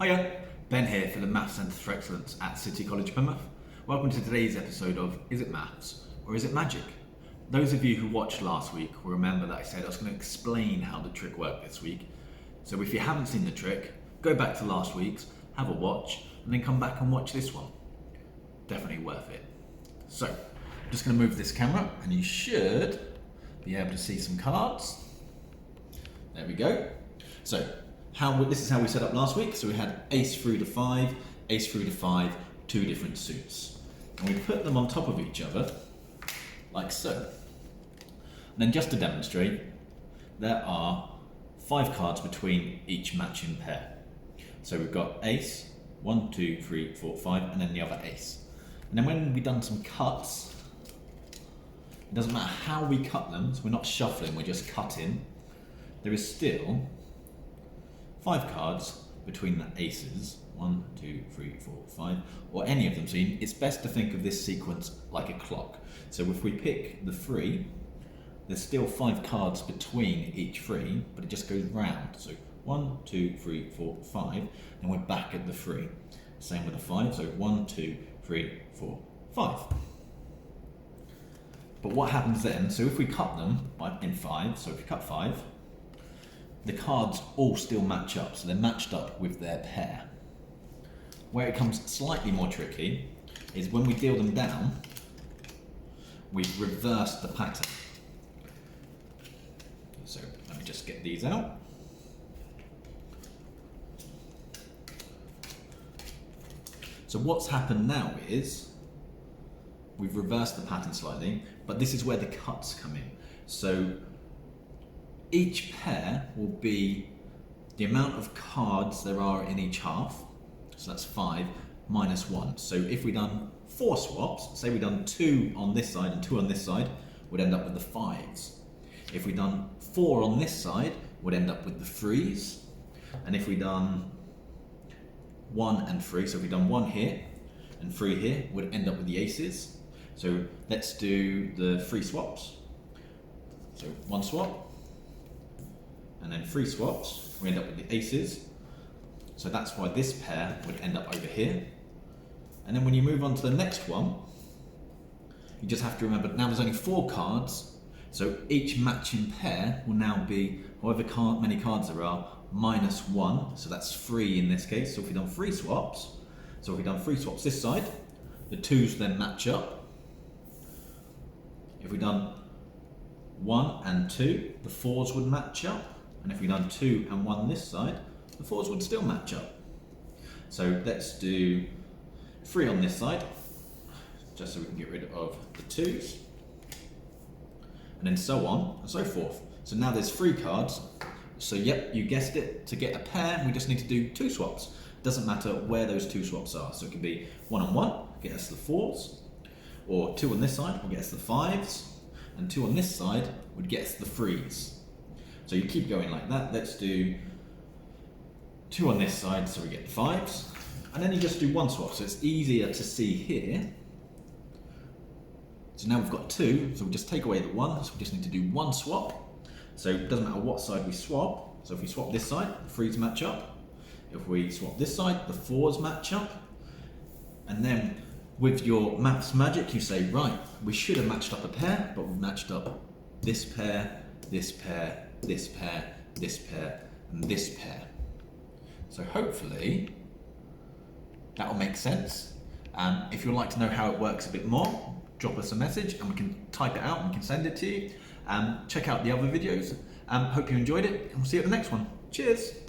Hiya, Ben here for the Maths Centre for Excellence at City College Plymouth. Welcome to today's episode of Is It Maths or Is It Magic? Those of you who watched last week will remember that I said I was going to explain how the trick worked this week. So if you haven't seen the trick, go back to last week's, have a watch, and then come back and watch this one. Definitely worth it. So, I'm just going to move this camera and you should be able to see some cards. There we go. So, this is how we set up last week. So we had ace through to 5, ace through to 5, two different suits. And we put them on top of each other, like so. And then just to demonstrate, there are 5 cards between each matching pair. So we've got ace, 1, 2, 3, 4, 5, and then the other ace. And then when we've done some cuts, it doesn't matter how we cut them, so we're not shuffling, we're just cutting. There is still 5 cards between the aces, 1, 2, 3, 4, 5, or any of them. So it's best to think of this sequence like a clock. So if we pick the 3, there's still 5 cards between each 3, but it just goes round. So 1, 2, 3, 4, 5, and we're back at the 3. Same with the 5, so 1, 2, 3, 4, 5. But what happens then, so if we cut them in 5, so if we cut 5, the cards all still match up, so they're matched up with their pair. Where it becomes slightly more tricky is when we deal them down, we reverse the pattern. So let me just get these out. So what's happened now is we've reversed the pattern slightly, but this is where the cuts come in. So each pair will be the amount of cards there are in each half, so that's 5 minus 1. So if we done 4 swaps, say we done 2 on this side and 2 on this side, we'd end up with the 5s. If we done 4 on this side, we'd end up with the 3s. And if we done 1 and 3, so if we done 1 here and 3 here, we'd end up with the aces. So let's do the 3 swaps. So 1 swap, and then 3 swaps, we end up with the aces. So that's why this pair would end up over here. And then when you move on to the next one, you just have to remember now there's only 4 cards, so each matching pair will now be however many cards there are minus 1, so that's 3 in this case. So if we've done 3 swaps, this side, the 2s then match up. If we've done 1 and 2, the 4s would match up. And if we've done 2 and 1 this side, the 4s would still match up. So let's do 3 on this side, just so we can get rid of the 2s. And then so on and so forth. So now there's 3 cards. So yep, you guessed it, to get a pair, we just need to do 2 swaps. Doesn't matter where those 2 swaps are. So it could be 1 on 1, get us the 4s, or 2 on this side will get us the 5s, and 2 on this side would get us the 3s. So you keep going like that. Let's do 2 on this side, so we get the 5s, and then you just do 1 swap, so it's easier to see here. So now we've got 2, so we just take away the 1, so we just need to do 1 swap. So it doesn't matter what side we swap. So if we swap this side, the 3s match up. If we swap this side, the 4s match up. And then with your maths magic, you say, right, we should have matched up a pair, but we've matched up this pair, this pair, this pair, this pair, and this pair. So hopefully that will make sense. If you'd like to know how it works a bit more, drop us a message and we can type it out and we can send it to you. Check out the other videos. Hope you enjoyed it, and we'll see you at the next one. Cheers!